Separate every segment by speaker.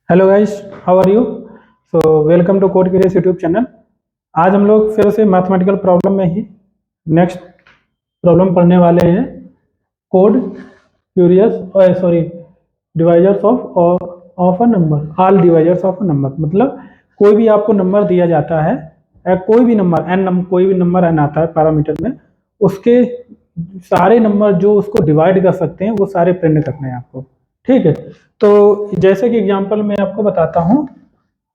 Speaker 1: Hello guys, how are you? So welcome to code curious YouTube channel. आज हम लोग फिर से मैथमेटिकल प्रॉब्लम में ही नेक्स्ट प्रॉब्लम पढ़ने वाले हैं। Code curious divisors of a number, all divisors of a number. मतलब कोई भी आपको नंबर दिया जाता है, कोई भी नंबर कोई भी नंबर एन आता है पैरामीटर में, उसके सारे नंबर जो उसको डिवाइड कर सकते हैं वो सारे प्रिंट करने हैं आपको। ठीक है, तो जैसे कि एग्जांपल मैं आपको बताता हूं।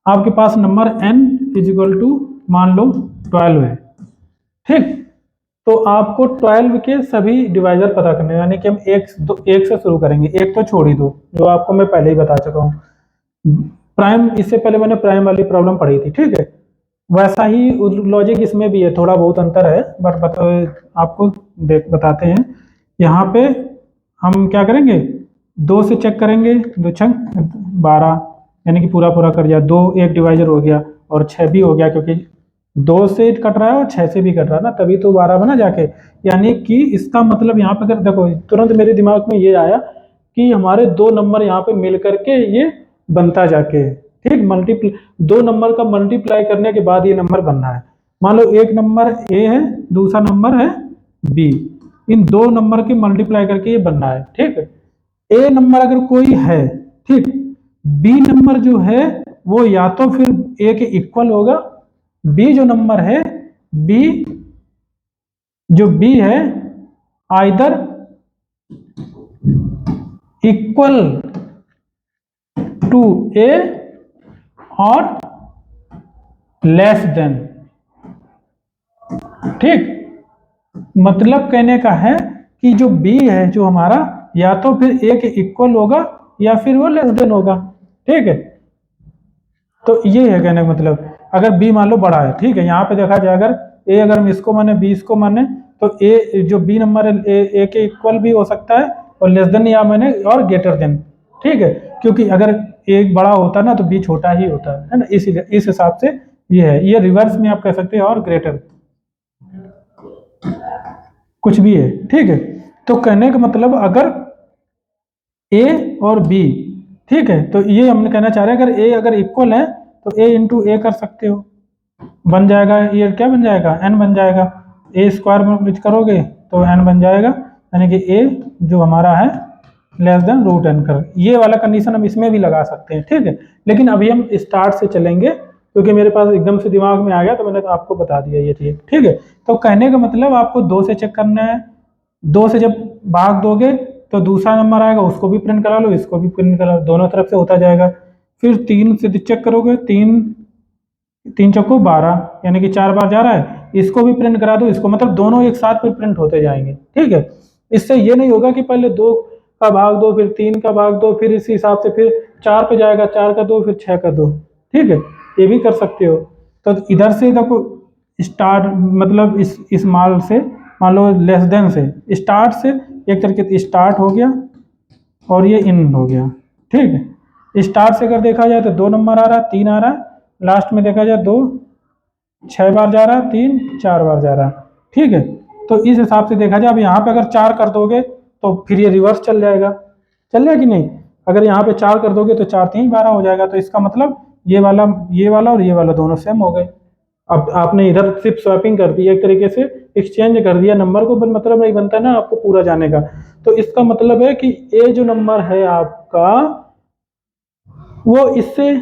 Speaker 1: आपके पास नंबर n इज इक्वल टू मान लो 12 है। ठीक, तो आपको 12 के सभी डिवाइजर पता करने हैं, यानी कि हम एक से शुरू करेंगे। एक तो छोड़ ही दो, जो आपको मैं पहले ही बता चुका हूँ। प्राइम, इससे पहले मैंने प्राइम वाली प्रॉब्लम पढ़ी थी। ठीक है, वैसा ही लॉजिक इसमें भी है, थोड़ा बहुत अंतर है बट आपको बताते हैं। यहाँ पे हम क्या करेंगे, 2 से चेक करेंगे, 2 छंग 12, यानी कि पूरा पूरा कर दिया। 2 एक डिवाइजर हो गया और 6 भी हो गया, क्योंकि 2 से कट रहा है और 6 से भी कट रहा है ना, तभी तो 12 बना जाके। यानी कि इसका मतलब यहाँ पे अगर देखो, तुरंत मेरे दिमाग में ये आया कि हमारे 2 नंबर यहाँ पे मिल करके ये बनता जाके। ठीक, मल्टीप्लाई 2 नंबर का मल्टीप्लाई करने के बाद ये नंबर बनना है। मान लो एक नंबर ए है, दूसरा नंबर है बी, इन 2 नंबर की मल्टीप्लाई करके ये बनना है। ठीक है, ए नंबर अगर कोई है, ठीक, बी नंबर जो है वो या तो फिर ए के इक्वल होगा। बी जो नंबर है, बी जो बी है आइदर इक्वल टू ए और लेस देन। ठीक, मतलब कहने का है कि जो बी है जो हमारा, या तो फिर ए के इक्वल होगा या फिर वो लेस देन होगा। ठीक है, तो ये है कहने का मतलब। अगर बी मान लो बड़ा है, ठीक है, यहाँ पे देखा जाए अगर ए, अगर हम इसको माने बी इसको माने, तो ए जो बी नंबर है ए के इक्वल भी हो सकता है और लेस देन या मैंने और ग्रेटर देन। ठीक है, क्योंकि अगर ए बड़ा होता ना तो बी छोटा ही होता है ना, इसीलिए इस हिसाब से ये है। ये रिवर्स में आप कह सकते हैं और ग्रेटर कुछ भी है। ठीक है, तो कहने का मतलब अगर ए और बी, ठीक है, तो ये हमने कहना चाह रहे हैं अगर ए अगर इक्वल है तो ए इंटू ए कर सकते हो, बन जाएगा। ये क्या बन जाएगा, एन बन जाएगा। ए स्क्वायर में कुछ करोगे तो एन बन जाएगा, यानी कि ए जो हमारा है लेस देन रूट एन कर। ये वाला कंडीशन हम इसमें भी लगा सकते हैं। ठीक है, लेकिन अभी हम स्टार्ट से चलेंगे, क्योंकि मेरे पास एकदम से दिमाग में आ गया तो मैंने तो आपको बता दिया ये चीज। ठीक है, तो कहने का मतलब आपको 2 से चेक करना है। 2 से जब भाग दोगे तो दूसरा नंबर आएगा, उसको भी प्रिंट करा लो, इसको भी प्रिंट करा लो, दोनों तरफ से होता जाएगा। फिर 3 से चेक करोगे, 3 चौको 12, यानी कि 4 बार जा रहा है, इसको भी प्रिंट करा दो, इसको, मतलब दोनों एक साथ फिर प्रिंट होते जाएंगे। ठीक है, इससे ये नहीं होगा कि पहले 2 का भाग दो, फिर 3 का भाग दो, फिर इसी हिसाब से फिर 4 पे जाएगा, 4 का 2, फिर 6 का 2। ठीक है, ये भी कर सकते हो। तो इधर से देखो, स्टार्ट मतलब इस माल से मान लो लेस देन से, स्टार्ट से एक तरीके से स्टार्ट हो गया और ये इन हो गया। ठीक है, स्टार्ट से अगर देखा जाए तो 2 नंबर आ रहा है, 3 आ रहा है, लास्ट में देखा जाए 2 6 बार जा रहा है, 3 4 बार जा रहा है। ठीक है, तो इस हिसाब से देखा जाए, अब यहाँ पे अगर 4 कर दोगे तो फिर ये रिवर्स चल जाएगा, चल जाएगा कि नहीं? अगर यहाँ पे 4 कर दोगे तो 4 3 12 हो जाएगा, तो इसका मतलब ये वाला और ये वाला दोनों सेम हो गए। अब आपने इधर सिर्फ स्वैपिंग कर दी, एक तरीके से एक्सचेंज कर दिया नंबर को, पर मतलब नहीं बनता ना आपको पूरा जाने का। तो इसका मतलब है कि ए जो नंबर है आपका, वो इससे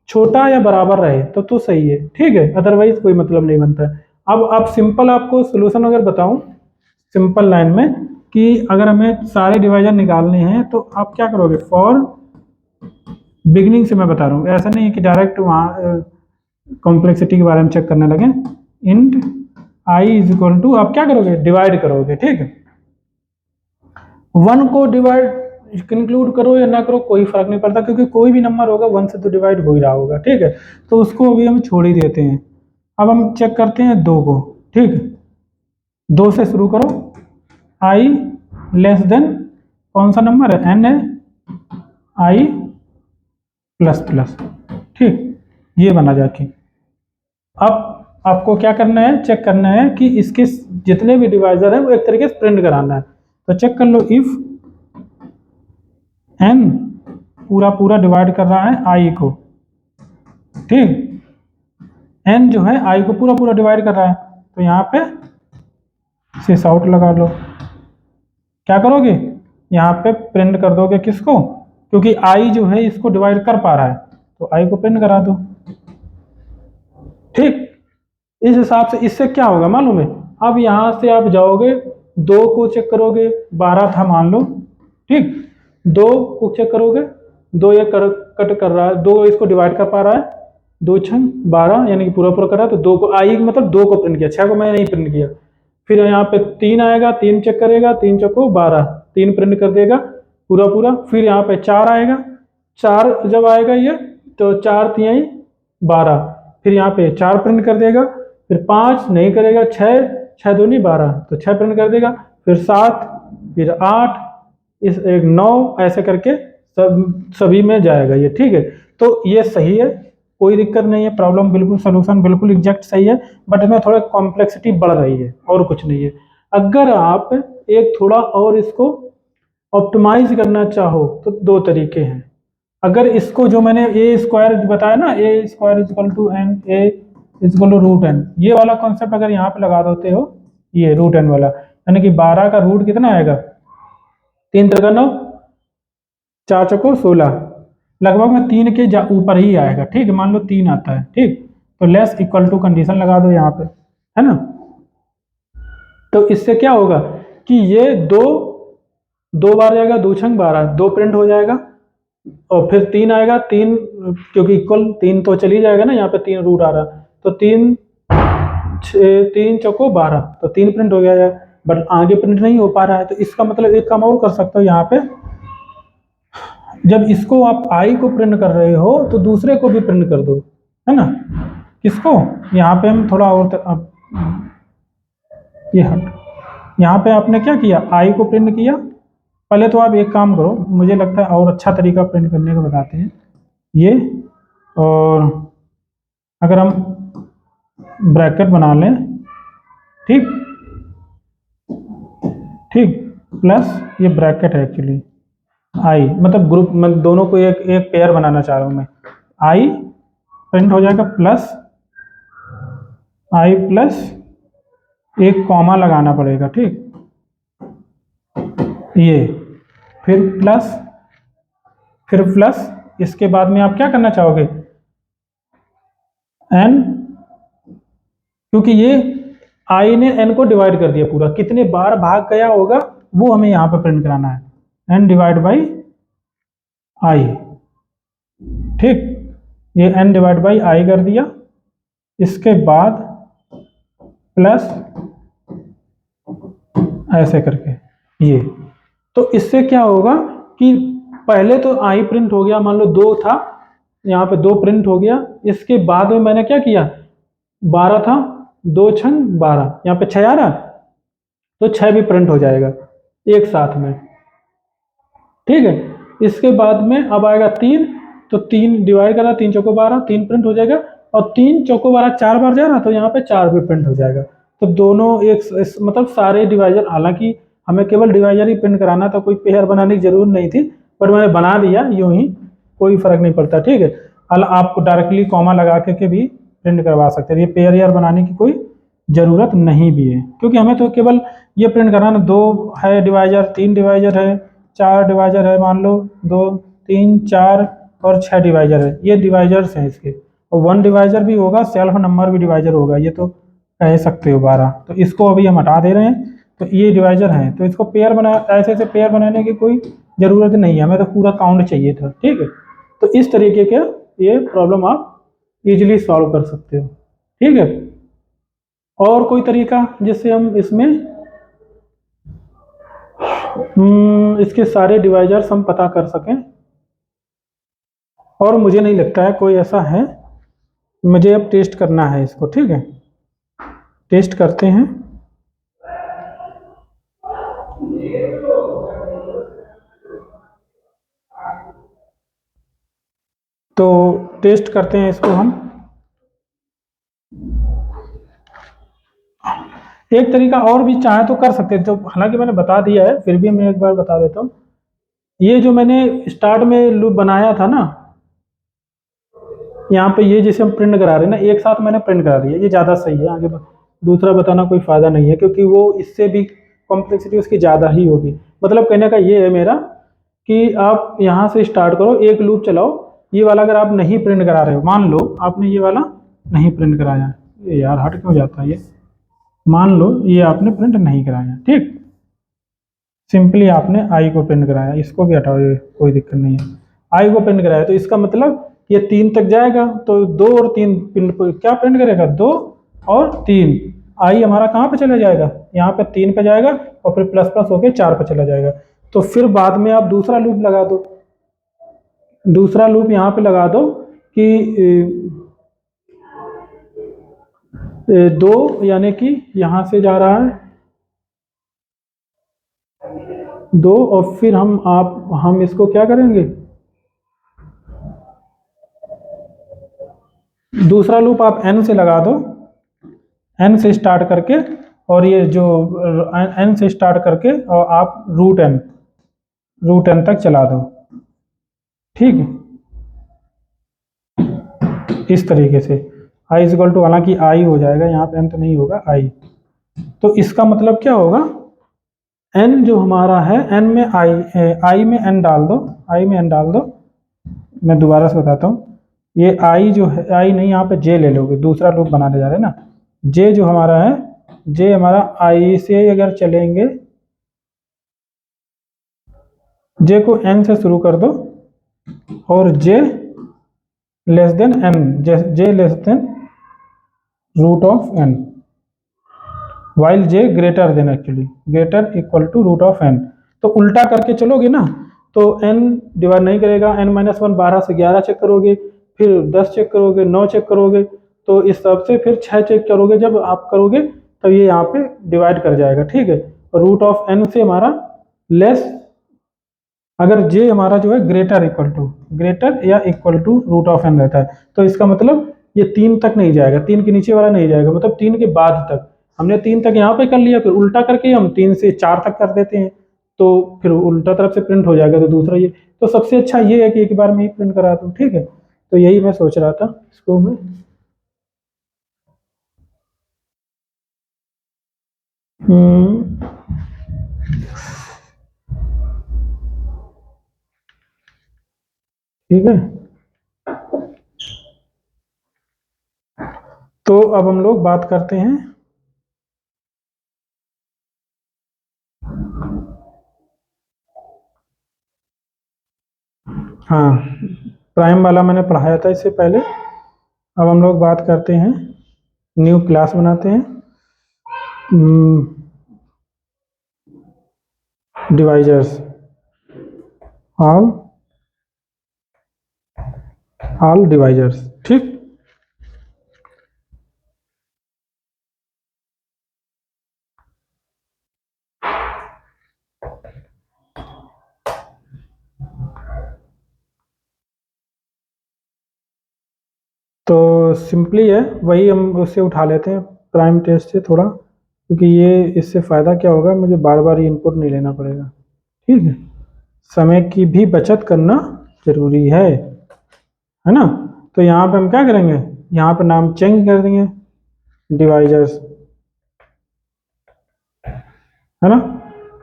Speaker 1: छोटा या बराबर रहे तो सही है। ठीक है, अदरवाइज कोई मतलब नहीं बनता है। अब आप सिंपल, आपको सोल्यूशन अगर बताऊं सिंपल लाइन में, कि अगर हमें सारे डिवाइजर निकालने हैं तो आप क्या करोगे। फॉर बिगिनिंग से मैं बता रहा हूँ, ऐसा नहीं है कि डायरेक्ट वहाँ कॉम्प्लेक्सिटी के बारे में चेक करने लगे। Int I is equal to, आप क्या करोगे, डिवाइड करोगे। ठीक है, 1 को डिवाइड इंक्लूड करो या ना करो कोई फर्क नहीं पड़ता, क्योंकि कोई भी नंबर होगा 1 से तो डिवाइड हो ही रहा होगा। ठीक है, तो उसको अभी हम छोड़ ही देते हैं। अब हम चेक करते हैं 2 को। ठीक, 2 से शुरू करो, आई लेस देन कौन सा नंबर है, एन है, आई प्लस प्लस। ठीक, ये बना जाके। अब आपको क्या करना है, चेक करना है कि इसके जितने भी डिवाइजर है वो एक तरीके से प्रिंट कराना है। तो चेक कर लो, इफ एन पूरा पूरा डिवाइड कर रहा है आई को, ठीक, एन जो है आई को पूरा पूरा डिवाइड कर रहा है, तो यहाँ पे सिस आउट लगा लो। क्या करोगे, यहाँ पे प्रिंट कर दोगे किसको, क्योंकि आई जो है इसको डिवाइड कर पा रहा है, तो आई को प्रिंट करा दो, ठीक। इस हिसाब से इससे क्या होगा मालूम है, अब यहाँ से आप जाओगे, 2 को चेक करोगे, 12 था मान लो, ठीक, 2 को चेक करोगे, 2 ये कट कर रहा है, 2 इसको डिवाइड कर पा रहा है, 2 छंग 12 यानी कि पूरा पूरा कर रहा है, तो 2 को आई मतलब 2 को प्रिंट किया, 6 को मैंने नहीं प्रिंट किया। फिर यहाँ पे 3 आएगा, 3 चेक करेगा, 3 चौको 12, 3 प्रिंट कर देगा पूरा पूरा। फिर यहाँ पे 4 आएगा, 4 जब आएगा ये, तो 4 तिहाई 12, फिर यहाँ पे 4 प्रिंट कर देगा, फिर 5 नहीं करेगा, 6 6 दूनी 12, तो 6 प्रिंट कर देगा, फिर 7, फिर 8, इस एक 9, ऐसे करके सभी में जाएगा ये, ठीक है। तो ये सही है, कोई दिक्कत नहीं है, प्रॉब्लम बिल्कुल सोल्यूशन बिल्कुल एग्जैक्ट सही है, बट इसमें थोड़ा कॉम्प्लेक्सिटी बढ़ रही है और कुछ नहीं है। अगर आप एक थोड़ा और इसको ऑप्टिमाइज करना चाहो तो 2 तरीके हैं। अगर इसको जो मैंने ए स्क्वायर बताया ना, A square is equal to N, A is equal to root N, ये वाला कॉन्सेप्ट अगर यहाँ पे लगा देते हो, ये रूट एन वाला, यानी कि 12 का रूट कितना आएगा, 3 त्रिका 9, 4 चौको 16, लगभग में 3 के ऊपर ही आएगा, ठीक है, मान लो 3 आता है, ठीक, तो लेस इक्वल टू कंडीशन लगा दो यहाँ पे, है ना। तो इससे क्या होगा कि ये 2 बार जाएगा, 2 छंग 12, 2 प्रिंट हो जाएगा, और फिर 3 आएगा, 3 क्योंकि इक्वल 3 तो चली जाएगा ना, यहाँ पे 3 रूट आ रहा, तो 3 3 चौको 12, तो 3 प्रिंट हो गया, बट आगे प्रिंट नहीं हो पा रहा है। तो इसका मतलब एक काम और कर सकते हो, यहाँ पे जब इसको आप आई को प्रिंट कर रहे हो तो दूसरे को भी प्रिंट कर दो, है ना। किसको, यहाँ पे हम थोड़ा और ये हट, यहाँ पे आपने क्या किया, आई को प्रिंट किया। पहले तो आप एक काम करो, मुझे लगता है और अच्छा तरीका प्रिंट करने का बताते हैं ये, और अगर हम ब्रैकेट बना लें, ठीक ठीक, प्लस ये ब्रैकेट है एक्चुअली, आई मतलब ग्रुप, मैं दोनों को एक एक पेयर बनाना चाह रहा हूँ मैं, आई प्रिंट हो जाएगा, प्लस आई प्लस एक कॉमा लगाना पड़ेगा, ठीक, ये फिर प्लस इसके बाद में आप क्या करना चाहोगे, एन, क्योंकि ये आई ने एन को डिवाइड कर दिया पूरा, कितने बार भाग गया होगा वो हमें यहाँ पे प्रिंट कराना है, एन डिवाइड बाई आई, ठीक, ये एन डिवाइड बाई आई कर दिया, इसके बाद प्लस ऐसे करके ये, तो इससे क्या होगा कि पहले तो आई प्रिंट हो गया, मान लो 2 था, यहाँ पे 2 प्रिंट हो गया, इसके बाद में मैंने क्या किया, 12 था, 2 छंग 12, यहाँ पे 6 आ रहा, तो 6 भी प्रिंट हो जाएगा एक साथ में, ठीक है। इसके बाद में अब आएगा 3, तो 3 डिवाइड करा, 3 चौको 12, 3 प्रिंट हो जाएगा, और 3 चौको 12 4 बार जा रहा, तो यहाँ पे 4 भी प्रिंट हो जाएगा। तो दोनों एक मतलब सारे डिवाइजर, हालांकि हमें केवल डिवाइजर ही प्रिंट कराना था, कोई पेयर बनाने की जरूरत नहीं थी, बट मैंने बना दिया यूं ही, कोई फर्क नहीं पड़ता, ठीक है। आपको डायरेक्टली कॉमा लगा के भी प्रिंट करवा सकते हैं, ये पेयर यार बनाने की कोई ज़रूरत नहीं भी है, क्योंकि हमें तो केवल ये प्रिंट कराना, 2 है डिवाइजर, 3 डिवाइजर है, 4 डिवाइजर है, मान लो 2 3 4 और 6 डिवाइजर है, ये डिवाइजर्स हैं इसके, और 1 डिवाइजर भी होगा, सेल्फ नंबर भी डिवाइजर होगा, ये तो कह सकते हो 12, तो इसको अभी हम हटा दे रहे हैं, तो ये डिवाइजर है, तो इसको पेयर बना, ऐसे ऐसे पेयर बनाने की कोई ज़रूरत नहीं है, हमें तो पूरा काउंट चाहिए था, ठीक है। तो इस तरीके के ये प्रॉब्लम आप इजीली सॉल्व कर सकते हो, ठीक है। और कोई तरीका जिससे हम इसमें इसके सारे डिवाइजर्स हम पता कर सकें, और मुझे नहीं लगता है कोई ऐसा है, मुझे अब टेस्ट करना है इसको, ठीक है, टेस्ट करते हैं। तो टेस्ट करते हैं इसको हम, एक तरीका और भी चाहे तो कर सकते हैं, तो हालांकि मैंने बता दिया है, फिर भी मैं एक बार बता देता हूँ। ये जो मैंने स्टार्ट में लूप बनाया था ना, यहाँ पे ये जैसे हम प्रिंट करा रहे हैं ना, एक साथ मैंने प्रिंट करा दिया, ये ज़्यादा सही है। आगे दूसरा बताना कोई फ़ायदा नहीं है, क्योंकि वो इससे भी कॉम्प्लेक्सिटी उसकी ज़्यादा ही होगी। मतलब कहने का ये है मेरा कि आप यहाँ से स्टार्ट करो, एक लूप चलाओ। ये वाला अगर आप नहीं प्रिंट करा रहे हो, मान लो आपने ये वाला नहीं प्रिंट कराया, ये यार हट क्यों जाता है ये, मान लो ये आपने प्रिंट नहीं कराया, ठीक, सिंपली आपने आई को प्रिंट कराया, इसको भी हटाओ, ये कोई दिक्कत नहीं है, आई को प्रिंट कराया, तो इसका मतलब ये 3 तक जाएगा, तो 2 और 3 प्रिंट क्या प्रिंट करेगा, 2 और 3। आई हमारा कहाँ पे चला जाएगा, यहाँ पे 3 पे जाएगा और फिर प्लस प्लस होके 4 पे चला जाएगा। तो फिर बाद में आप दूसरा लूप लगा दो, दूसरा लूप यहाँ पे लगा दो कि 2 यानी कि यहाँ से जा रहा है 2, और फिर हम इसको क्या करेंगे, दूसरा लूप आप n से लगा दो, n से स्टार्ट करके, और ये जो n से स्टार्ट करके और आप रूट n तक चला दो, ठीक है, इस तरीके से i इक्वल टू, हालांकि i हो जाएगा यहाँ पे, n तो नहीं होगा i। तो इसका मतलब क्या होगा, n जो हमारा है, n में i में n डाल दो, i में n डाल दो। मैं दोबारा से बताता हूँ, ये i जो है, i नहीं, यहाँ पे j ले लोगे, दूसरा लूप बनाने जा रहे हैं ना, j जो हमारा है, j हमारा i से अगर चलेंगे, j को n से शुरू कर दो, और j less than n, j less than root of n, while j greater than, actually greater equal to root of n। तो उल्टा करके चलोगे ना, तो n डिवाइड नहीं करेगा, n माइनस 1, 12 से 11 चेक करोगे, फिर 10 चेक करोगे, 9 चेक करोगे, तो इस सब से फिर 6 चेक करोगे, जब आप करोगे तो ये यहाँ पे डिवाइड कर जाएगा, ठीक है। रूट ऑफ n से हमारा लेस, अगर j हमारा जो है ग्रेटर या equal to root of n रहता है, तो इसका मतलब ये 3 तक नहीं जाएगा, 3 के नीचे वाला नहीं जाएगा, मतलब 3 के बाद तक। हमने 3 तक यहाँ पे कर लिया, फिर उल्टा करके हम 3 से 4 तक कर देते हैं, तो फिर उल्टा तरफ से प्रिंट हो जाएगा। तो दूसरा ये, तो सबसे अच्छा ये है कि एक बार में ही प्रिंट करा दूँ, ठीक है। तो यही मैं सोच रहा था, इसको मैं ठीक है। तो अब हम लोग बात करते हैं हाँ, प्राइम वाला मैंने पढ़ाया था इससे पहले। अब हम लोग बात करते हैं, न्यू क्लास बनाते हैं, डिवाइजर्स, ऑल डिवाइजर्स, ठीक। तो सिंपली है, वही हम उससे उठा लेते हैं प्राइम टेस्ट से थोड़ा, क्योंकि ये इससे फ़ायदा क्या होगा, मुझे बार बार इनपुट नहीं लेना पड़ेगा, ठीक है। समय की भी बचत करना जरूरी है ना। तो यहाँ पे हम क्या करेंगे, यहाँ पे नाम चेंज कर देंगे, डिवाइजर्स, है ना।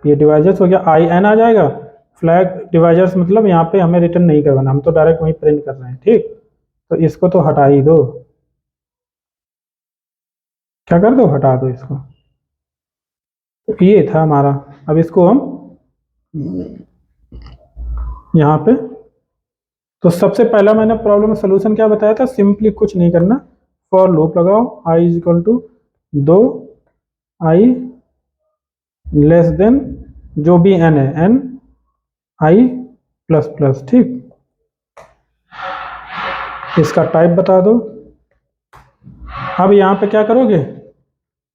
Speaker 1: ये डिवाइजर्स हो गया, आई एन आ जाएगा, फ्लैग डिवाइजर्स मतलब यहाँ पे हमें रिटर्न नहीं करवाना, हम तो डायरेक्ट वहीं प्रिंट कर रहे हैं, ठीक। तो इसको तो हटा ही दो, क्या कर दो, हटा दो इसको। तो ये था हमारा, अब इसको हम यहाँ पे, तो सबसे पहला मैंने प्रॉब्लम सोल्यूशन क्या बताया था, सिंपली कुछ नहीं करना, फॉर लूप लगाओ, I is equal to 2, I less than जो भी n है, n आई प्लस प्लस, ठीक। इसका टाइप बता दो। अब यहाँ पे क्या करोगे,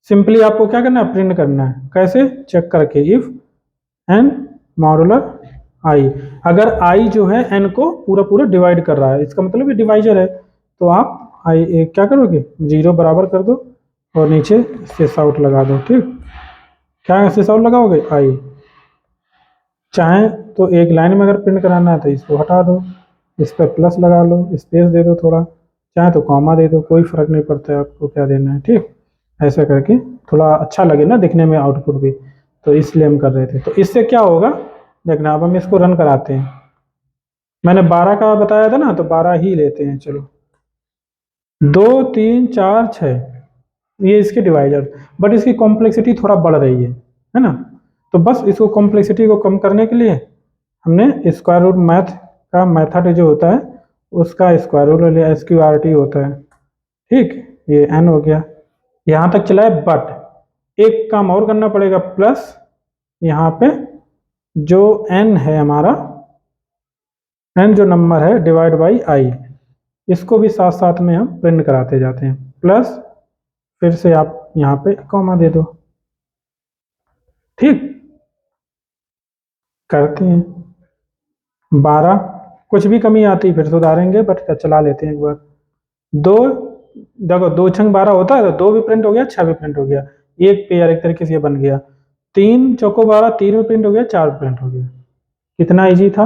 Speaker 1: सिंपली आपको क्या करना है, प्रिंट करना है, कैसे, चेक करके, इफ n मॉडुलर i, अगर i जो है n को पूरा पूरा डिवाइड कर रहा है, इसका मतलब ये डिवाइजर है, तो आप i क्या करोगे, 0 बराबर कर दो और नीचे सिस आउट लगा दो, ठीक। क्या सिस आउट लगाओगे, i, चाहे तो एक लाइन में अगर प्रिंट कराना है तो इसको हटा दो, इस पर प्लस लगा लो, स्पेस दे दो थोड़ा, चाहे तो कॉमा दे दो, कोई फर्क नहीं पड़ता है आपको क्या देना है। ठीक, ऐसा करके थोड़ा अच्छा लगे ना दिखने में आउटपुट भी, तो इसलिए हम कर रहे थे। तो इससे क्या होगा देखना, अब हम इसको रन कराते हैं। मैंने 12 का बताया था ना, तो 12 ही लेते हैं। चलो 2 3 4 6, ये इसके डिवाइजर, बट इसकी कॉम्प्लेक्सिटी थोड़ा बढ़ रही है ना। तो बस इसको कॉम्प्लेक्सिटी को कम करने के लिए हमने स्क्वायर रूट मैथ का मेथड जो होता है उसका स्क्वायर रूट ले लिया, SQRT होता है। ठीक, ये n हो गया, यहाँ तक चला है। बट एक काम और करना पड़ेगा, प्लस यहाँ पे जो n है हमारा, n जो नंबर है डिवाइड बाई i, इसको भी साथ साथ में हम प्रिंट कराते जाते हैं। प्लस फिर से आप यहाँ पे कॉमा दे दो। ठीक, करते हैं 12, कुछ भी कमी आती फिर सुधारेंगे, बट चला लेते हैं एक बार। 2, देखो 2 छंग 12 होता है, तो 2 भी प्रिंट हो गया, 6 भी प्रिंट हो गया, एक पेयर एक तरीके से ये बन गया। 3 चौको 12, 3 भी प्रिंट हो गया, 4 भी प्रिंट हो गया। कितना ईजी था,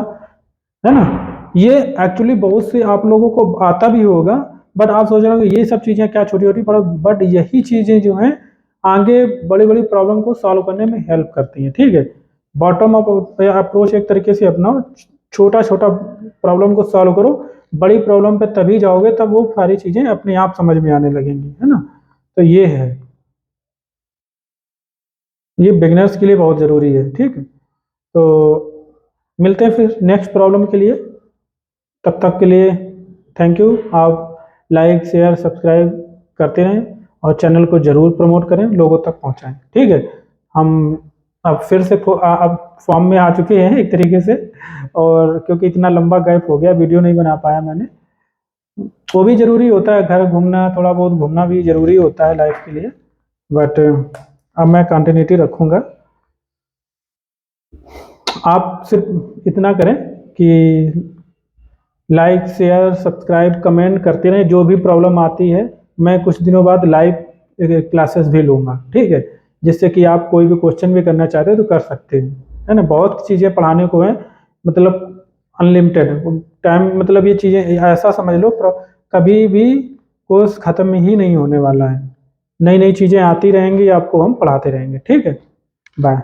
Speaker 1: है ना। ये एक्चुअली बहुत से आप लोगों को आता भी होगा, बट आप सोच रहे हो ये सब चीज़ें क्या छोटी छोटी पड़ो, बट यही चीज़ें जो हैं आगे बड़ी बड़ी प्रॉब्लम को सॉल्व करने में हेल्प करती हैं। ठीक है, बॉटम अप अप्रोच एक तरीके से अपनाओ, छोटा छोटा प्रॉब्लम को सॉल्व करो, बड़ी प्रॉब्लम पे तभी जाओगे तब वो सारी चीज़ें अपने आप समझ में आने लगेंगी, है ना। तो ये है, ये बिगिनर्स के लिए बहुत ज़रूरी है। ठीक है, तो मिलते हैं फिर नेक्स्ट प्रॉब्लम के लिए, तब तक के लिए थैंक यू। आप लाइक शेयर सब्सक्राइब करते रहें और चैनल को ज़रूर प्रमोट करें, लोगों तक पहुंचाएं। ठीक है, हम अब फिर से अब फॉर्म में आ चुके हैं एक तरीके से, और क्योंकि इतना लंबा गैप हो गया वीडियो नहीं बना पाया मैंने, वो भी ज़रूरी होता है, घर घूमना, थोड़ा बहुत घूमना भी ज़रूरी होता है लाइफ के लिए। बट अब मैं कंटिन्यूटी रखूँगा। आप सिर्फ इतना करें कि लाइक शेयर सब्सक्राइब कमेंट करते रहें, जो भी प्रॉब्लम आती है मैं कुछ दिनों बाद लाइव क्लासेस भी लूँगा। ठीक है, जिससे कि आप कोई भी क्वेश्चन भी करना चाहते हैं तो कर सकते हैं, है ना। बहुत चीज़ें पढ़ाने को है, मतलब अनलिमिटेड टाइम, मतलब ये चीज़ें ऐसा समझ लो कभी भी कोर्स ख़त्म ही नहीं होने वाला है, नई नई चीज़ें आती रहेंगी, आपको हम पढ़ाते रहेंगे। ठीक है, बाय।